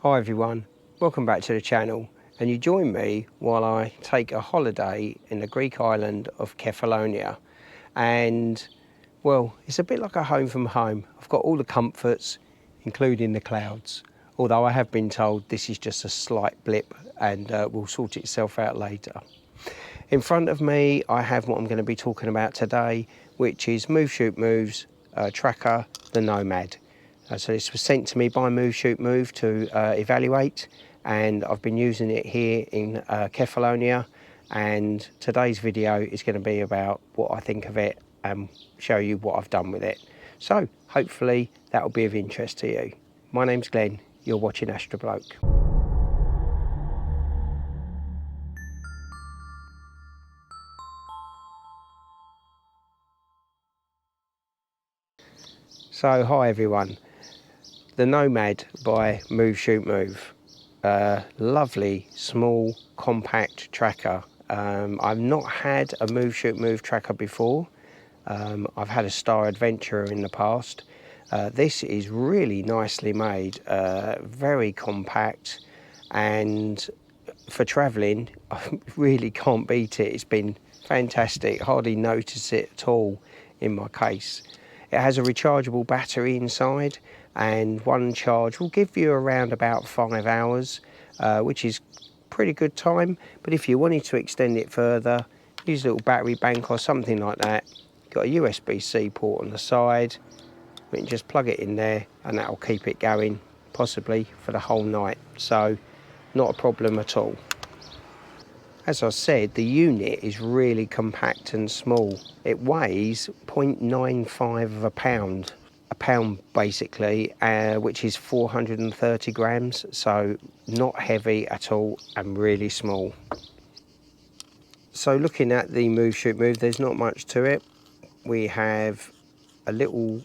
Hi everyone, welcome back to the channel, and you join me while I take a holiday in the Greek island of Kefalonia. And well, it's a bit like a home from home. I've got all the comforts, including the clouds, although I have been told this is just a slight blip and will sort itself out later. In front of me I have what I'm going to be talking about today, which is MoveShootMove's tracker, the Nomad. So this was sent to me by MoveShootMove to evaluate, and I've been using it here in Kefalonia, and today's video is going to be about what I think of it and show you what I've done with it. So hopefully that will be of interest to you. My name's Glenn, you're watching Astrobloke. So hi everyone. The Nomad by MoveShootMove, lovely, small, compact tracker. I've not had a MoveShootMove tracker before. I've had a Star Adventurer in the past. This is really nicely made, very compact, and for travelling, I really can't beat it. It's been fantastic, hardly notice it at all in my case. It has a rechargeable battery inside, and one charge will give you around about 5 hours, which is pretty good time. But if you wanted to extend it further, use a little battery bank or something like that. Got a USB-C port on the side. We can just plug it in there and that will keep it going, possibly for the whole night. So not a problem at all. As I said, the unit is really compact and small. It weighs 0.95 of a pound basically, which is 430 grams, so not heavy at all and really small. So looking at the MoveShootMove, there's not much to it. We have a little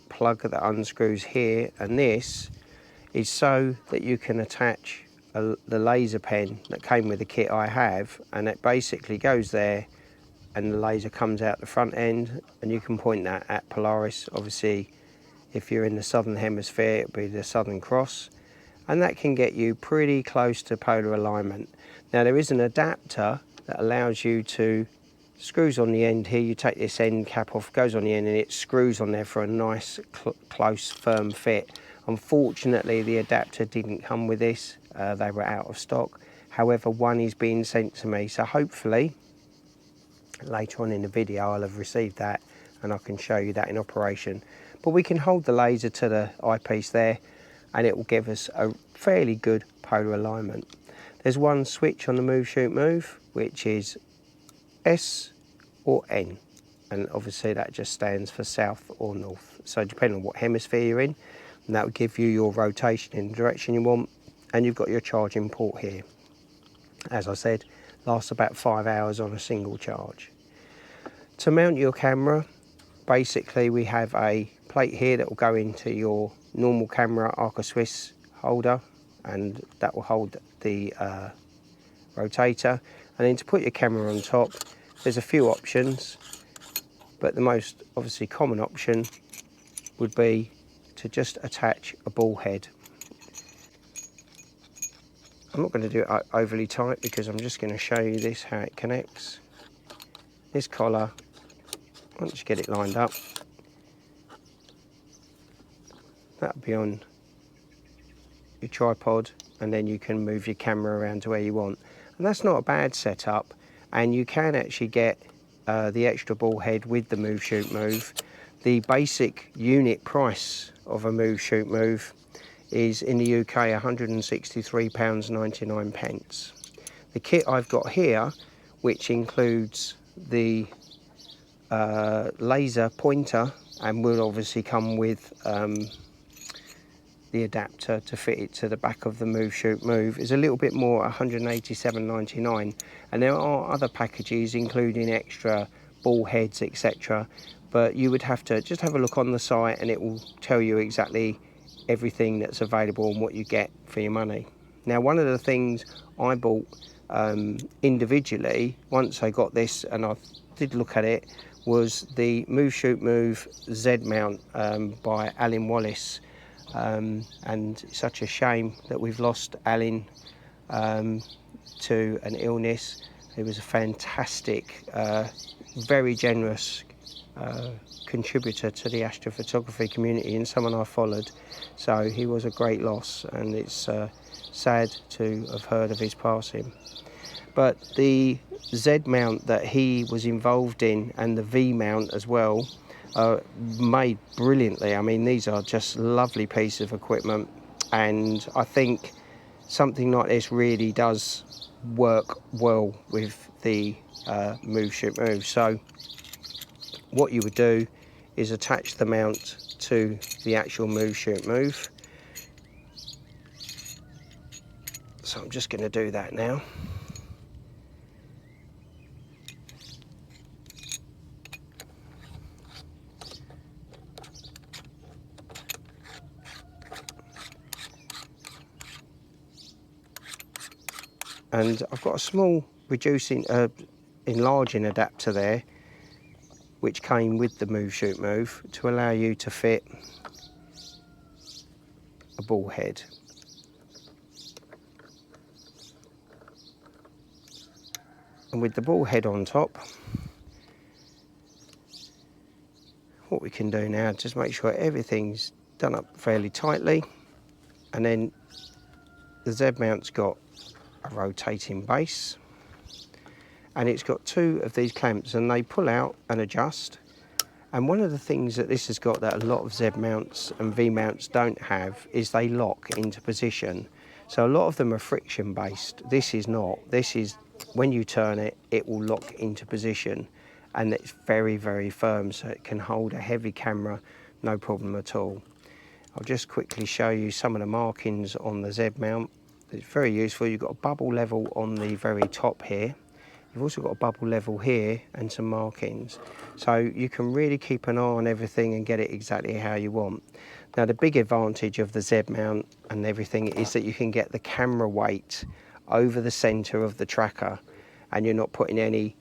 plug that unscrews here, and this is so that you can attach the laser pen that came with the kit I have, and it basically goes there and the laser comes out the front end, and you can point that at Polaris. Obviously if you're in the southern hemisphere it'll be the Southern Cross, and that can get you pretty close to polar alignment. Now there is an adapter that allows you to screws on the end here. You take this end cap off, goes on the end, and it screws on there for a nice close firm fit. Unfortunately the adapter didn't come with this, they were out of stock. However, one is being sent to me, so hopefully later on in the video I'll have received that and I can show you that in operation. But we can hold the laser to the eyepiece there and it will give us a fairly good polar alignment. There's one switch on the MoveShootMove, which is S or N, and obviously that just stands for south or north. So depending on what hemisphere you're in, and that will give you your rotation in the direction you want. And you've got your charging port here. As I said, lasts about 5 hours on a single charge. To mount your camera, basically we have a plate here that will go into your normal camera Arca Swiss holder, and that will hold the rotator. And then to put your camera on top, there's a few options, but the most obviously common option would be to just attach a ball head. I'm not going to do it overly tight because I'm just going to show you this, how it connects. This collar, once you get it lined up, that'll be on your tripod, and then you can move your camera around to where you want. And that's not a bad setup, and you can actually get the extra ball head with the MoveShootMove. The basic unit price of a MoveShootMove is in the UK £163.99. The kit I've got here, which includes the laser pointer and will obviously come with the adapter to fit it to the back of the MoveShootMove, is a little bit more, £187.99, and there are other packages including extra ball heads, etc., but you would have to just have a look on the site and it will tell you exactly everything that's available and what you get for your money. Now, one of the things I bought individually once I got this, and I did look at it, was the MoveShootMove Z-mount by Alan Wallace. and it's such a shame that we've lost Alan to an illness. He was a fantastic, very generous contributor to the astrophotography community and someone I followed. So he was a great loss, and it's sad to have heard of his passing. But the Z-mount that he was involved in, and the V-mount as well, made brilliantly. I mean, these are just lovely pieces of equipment, and I think something like this really does work well with the MoveShootMove. So what you would do is attach the mount to the actual MoveShootMove. So I'm just going to do that now. And I've got a small enlarging adapter there, which came with the MoveShootMove, to allow you to fit a ball head. And with the ball head on top, what we can do now, just make sure everything's done up fairly tightly, and then the Z-mount's got a rotating base, and it's got two of these clamps, and they pull out and adjust. And one of the things that this has got that a lot of Z-mounts and V-mounts don't have is they lock into position. So a lot of them are friction based. This is not. This is, when you turn it, it will lock into position, and it's very, very firm, so it can hold a heavy camera no problem at all. I'll just quickly show you some of the markings on the Z-mount. It's very useful. You've got a bubble level on the very top here. You've also got a bubble level here and some markings. So you can really keep an eye on everything and get it exactly how you want. Now, the big advantage of the Z-mount and everything is that you can get the camera weight over the center of the tracker, and you're not putting any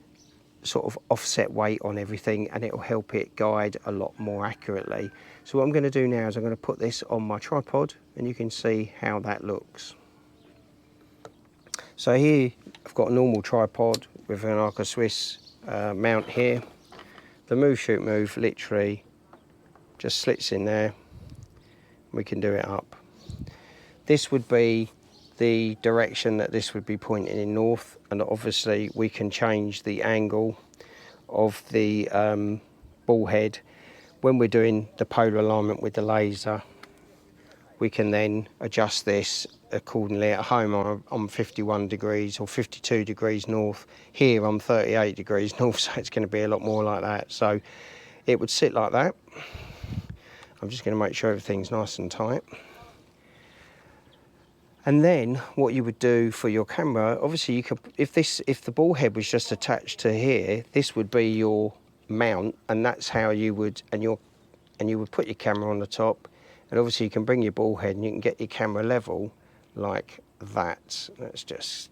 sort of offset weight on everything, and it will help it guide a lot more accurately. So what I'm going to do now is I'm going to put this on my tripod, and you can see how that looks. So here I've got a normal tripod with an Arca Swiss mount here. The MoveShootMove literally just slits in there. We can do it up. This would be the direction that this would be pointing in north, and obviously we can change the angle of the ball head. When we're doing the polar alignment with the laser, we can then adjust this accordingly. At home I'm 51 degrees or 52 degrees north. Here I'm 38 degrees north, so it's going to be a lot more like that. So it would sit like that. I'm just going to make sure everything's nice and tight. And then what you would do for your camera, obviously you could, if the ball head was just attached to here, this would be your mount, and that's how you would, and you would put your camera on the top, and obviously you can bring your ball head and you can get your camera level like that. That's just,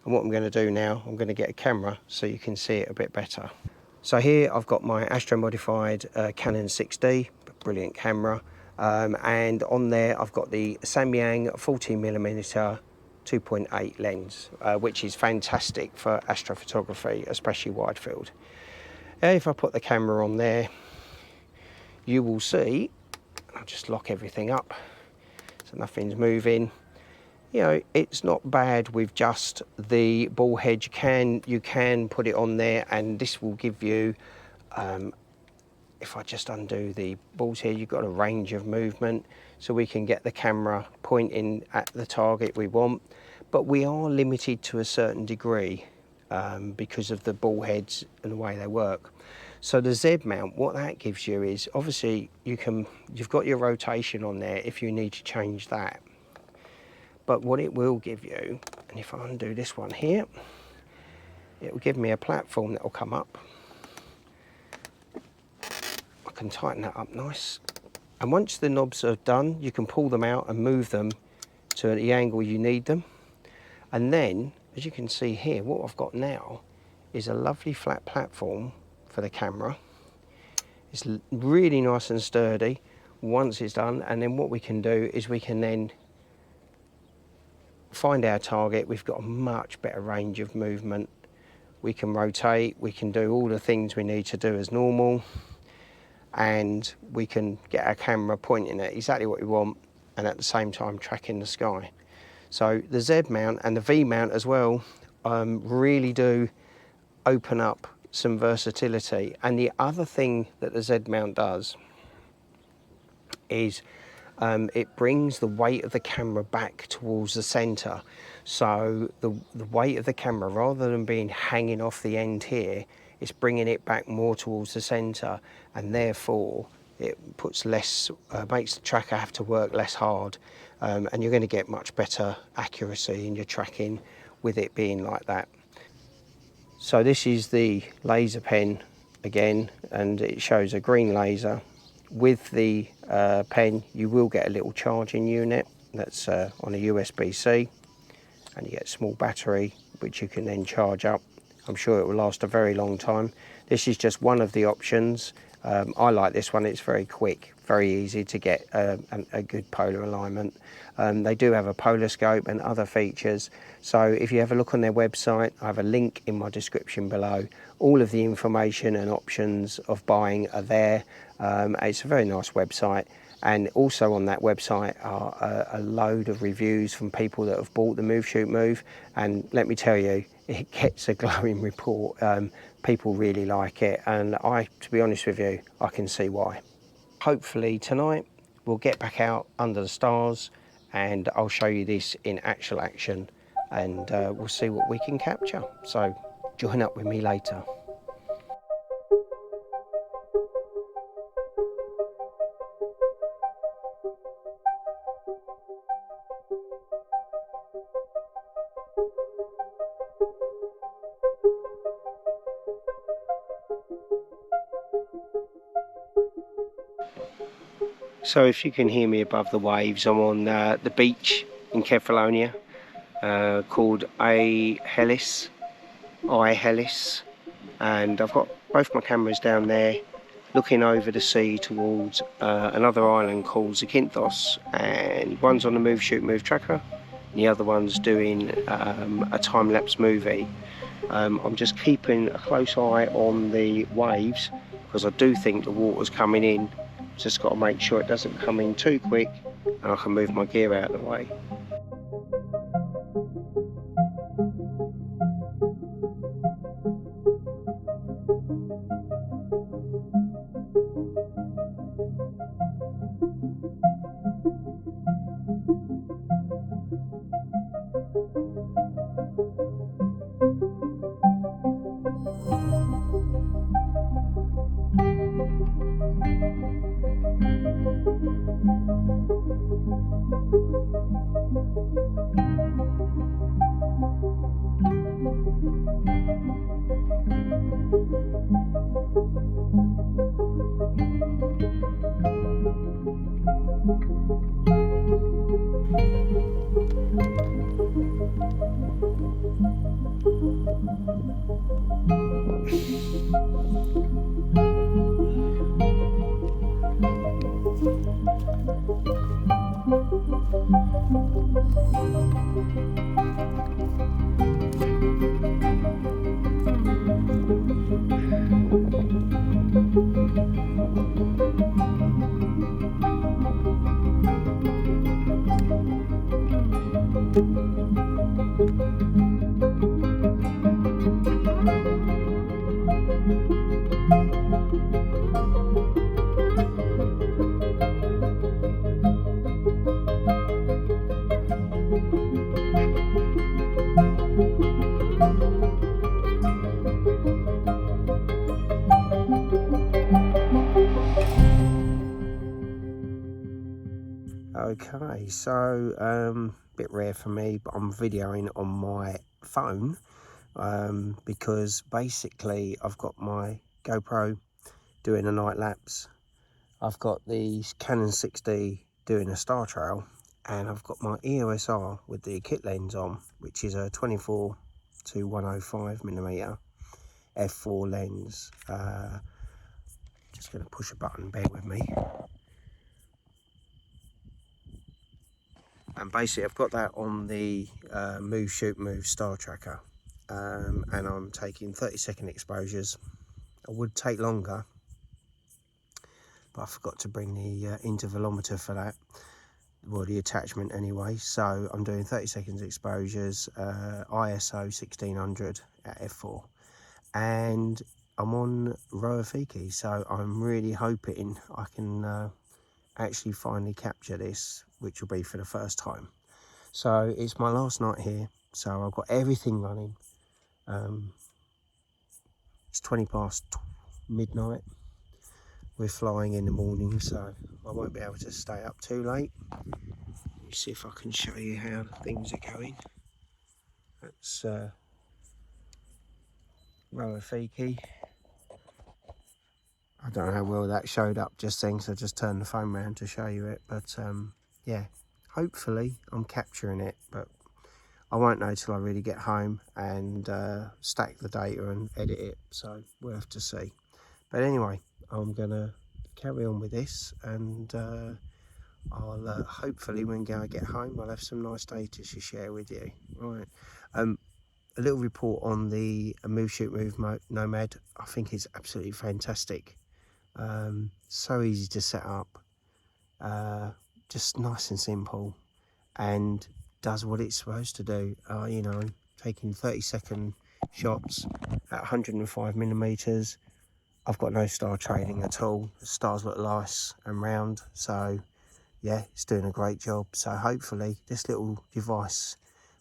and what I'm going to do now, I'm going to get a camera so you can see it a bit better. So here I've got my Astro modified Canon 6D, brilliant camera. And on there I've got the Samyang 14mm 2.8 lens, which is fantastic for astrophotography, especially wide field. If I put the camera on there, you will see, I'll just lock everything up so nothing's moving. You know, it's not bad with just the ball head. You can put it on there, and this will give you, if I just undo the balls here, you've got a range of movement, so we can get the camera pointing at the target we want. But we are limited to a certain degree because of the ball heads and the way they work. So the Z-mount, what that gives you is, obviously you've got your rotation on there if you need to change that. But what it will give you, and if I undo this one here, it will give me a platform that will come up. I can tighten that up nice. And once the knobs are done, you can pull them out and move them to the angle you need them. And then, as you can see here, what I've got now is a lovely flat platform for the camera. It's really nice and sturdy. once it's done, and then what we can do is we can then find our target. We've got a much better range of movement. We can rotate, we can do all the things we need to do as normal, and we can get our camera pointing at exactly what we want and at the same time tracking the sky. So the Z mount and the V mount as well really do open up some versatility. And the other thing that the Z mount does is it brings the weight of the camera back towards the center. So the weight of the camera, rather than being hanging off the end here, it's bringing it back more towards the center, and therefore it puts less, makes the tracker have to work less hard, and you're going to get much better accuracy in your tracking with it being like that. So this is the laser pen again, and it shows a green laser. With the pen, you will get a little charging unit that's on a USB-C, and you get a small battery which you can then charge up. I'm sure it will last a very long time. This is just one of the options. I like this one. It's very quick, very easy to get a good polar alignment. They do have a polar scope and other features. So if you have a look on their website, I have a link in my description below. All of the information and options of buying are there. It's a very nice website. And also on that website are a load of reviews from people that have bought the MoveShootMove. And let me tell you, it gets a glowing report. People really like it. And to be honest with you, I can see why. Hopefully tonight we'll get back out under the stars and I'll show you this in actual action, and we'll see what we can capture. So join up with me later. So if you can hear me above the waves, I'm on the beach in Kefalonia called Hellis, and I've got both my cameras down there looking over the sea towards another island called Zakynthos, and one's on the MoveShootMove tracker, and the other one's doing a time-lapse movie. I'm just keeping a close eye on the waves because I do think the water's coming in. Just got to make sure it doesn't come in too quick and I can move my gear out of the way. Okay, so a bit rare for me, but I'm videoing on my phone because basically I've got my GoPro doing a night lapse, I've got the Canon 6D doing a star trail, and I've got my EOS R with the kit lens on, which is a 24 to 105mm f4 lens. Just going to push a button, bear with me. And basically I've got that on the MoveShootMove star tracker, and I'm taking 30-second exposures. I would take longer, but I forgot to bring the intervalometer for that, well, the attachment anyway. So I'm doing 30 seconds exposures, ISO 1600 at f4, and I'm on Rho Ophiuchi, so I'm really hoping I can actually finally capture this, which will be for the first time. So it's my last night here, so I've got everything running. It's 20 past midnight. We're flying in the morning, so I won't be able to stay up too late. Let me see if I can show you how things are going. That's Rho Ophiuchi. I don't know how well that showed up just then, so I just turned the phone around to show you it. But yeah, hopefully I'm capturing it, but I won't know till I really get home and stack the data and edit it, so we'll have to see. But anyway, I'm gonna carry on with this, and I'll hopefully when I get home I'll have some nice data to share with you. Right, a little report on the MoveShootMove Nomad. I think it's absolutely fantastic. So easy to set up, just nice and simple, and does what it's supposed to do. You know, taking 30-second shots at 105mm. I've got no star trailing at all. The stars look nice and round, so yeah, it's doing a great job. So hopefully this little device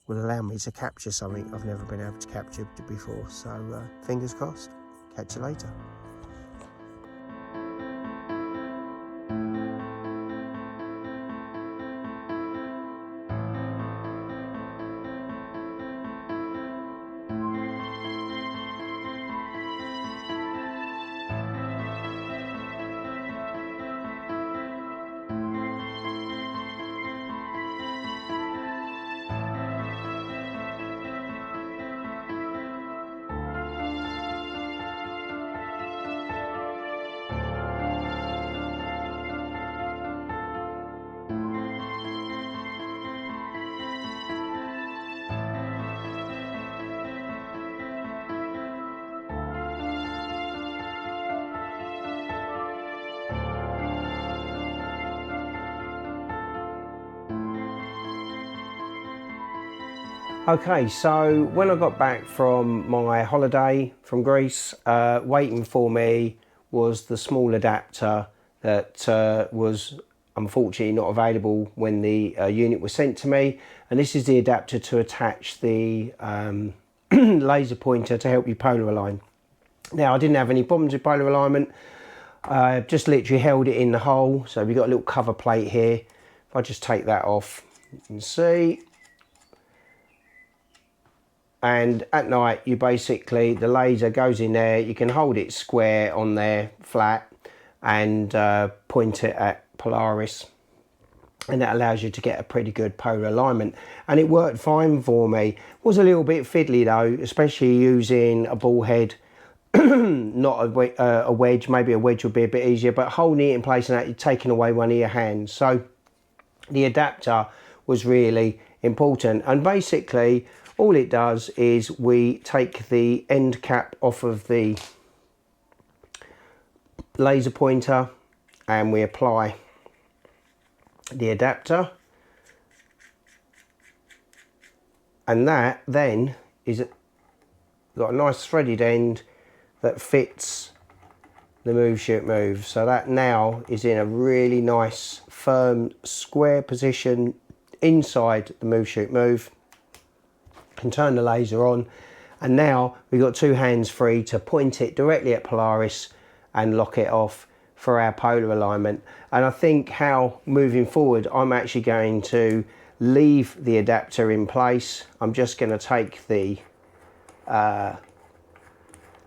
will allow me to capture something I've never been able to capture before. So fingers crossed. Catch you later. Okay, so when I got back from my holiday from Greece, waiting for me was the small adapter that was unfortunately not available when the unit was sent to me. And this is the adapter to attach the laser pointer to help you polar align. Now, I didn't have any problems with polar alignment. Just literally held it in the hole. So we've got a little cover plate here. If I just take that off, you can see. And at night, you basically, the laser goes in there. You can hold it square on there, flat, and point it at Polaris. And that allows you to get a pretty good polar alignment. And it worked fine for me. Was a little bit fiddly though, especially using a ball head, not a wedge. Maybe a wedge would be a bit easier, but holding it in place and that, you're taking away one of your hands. So the adapter was really important. And basically, all it does is we take the end cap off of the laser pointer and we apply the adapter, and that then is got a nice threaded end that fits the MoveShootMove. So that now is in a really nice firm square position inside the MoveShootMove. Can turn the laser on, and now we've got two hands free to point it directly at Polaris and lock it off for our polar alignment. And I think how moving forward I'm actually going to leave the adapter in place. I'm just going to take the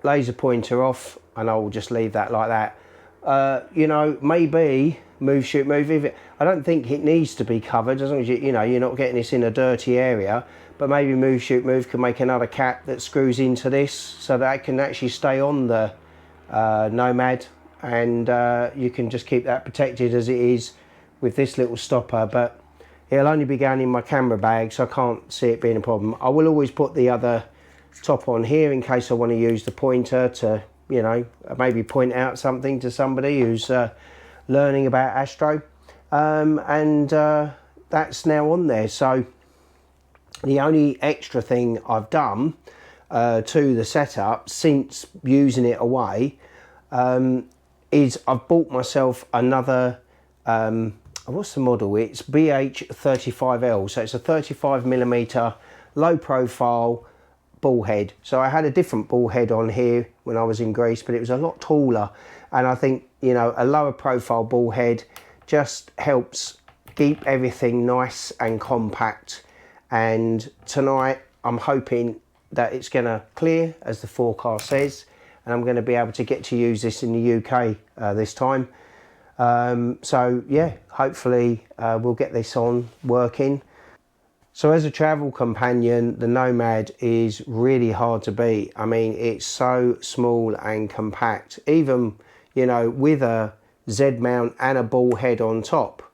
laser pointer off and I will just leave that like that. You know, maybe MoveShootMove, I don't think it needs to be covered, as long as you know you're not getting this in a dirty area. But maybe MoveShootMove can make another cap that screws into this so that it can actually stay on the Nomad, and you can just keep that protected as it is with this little stopper. But It'll only be going in my camera bag, so I can't see it being a problem. I will always put the other top on here in case I want to use the pointer to, you know, maybe point out something to somebody who's learning about astro. That's now on there. So the only extra thing I've done to the setup since using it away is I've bought myself another, what's the model? It's BH35L, so it's a 35mm low profile ball head. So I had a different ball head on here when I was in Greece, but it was a lot taller, and I think, you know, a lower profile ball head just helps keep everything nice and compact. And tonight I'm hoping that it's going to clear, as the forecast says, and I'm going to be able to get to use this in the UK this time. So yeah, hopefully we'll get this on working. So as a travel companion, the Nomad is really hard to beat. I mean, it's so small and compact. Even, you know, with a Z-mount and a ball head on top,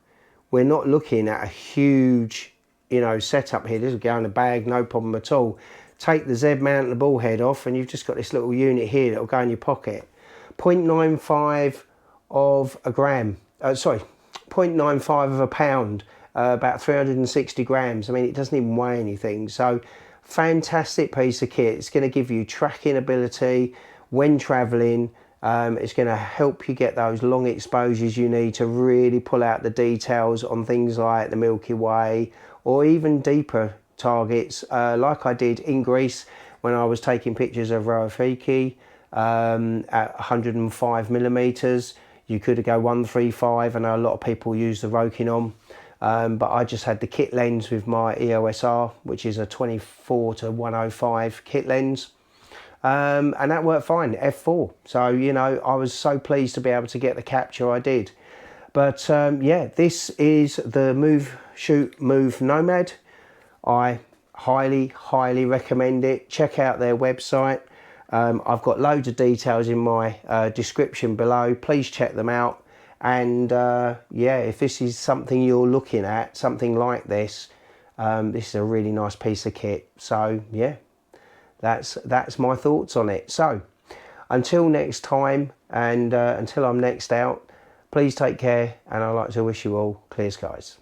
we're not looking at a huge, you know, setup here. This will go in a bag, no problem at all. Take the Z-mount and the ball head off and you've just got this little unit here that will go in your pocket. 0.95 of a gram, 0.95 of a pound, about 360 grams. I mean, it doesn't even weigh anything. So fantastic piece of kit. It's going to give you tracking ability when traveling. It's going to help you get those long exposures you need to really pull out the details on things like the Milky Way, or even deeper targets, like I did in Greece when I was taking pictures of Rho Ophiuchi at 105mm. You could go 135. I know a lot of people use the Rokinon, but I just had the kit lens with my EOS R, which is a 24-105 kit lens. And that worked fine, f4. So, you know, I was so pleased to be able to get the capture I did. But yeah, this is the MoveShootMove Nomad. I highly recommend it. Check out their website. I've got loads of details in my description below. Please check them out. And yeah, if this is something you're looking at, something like this, this is a really nice piece of kit. So yeah, that's my thoughts on it. So until next time, and until I'm next out, please take care, and I'd like to wish you all clear skies.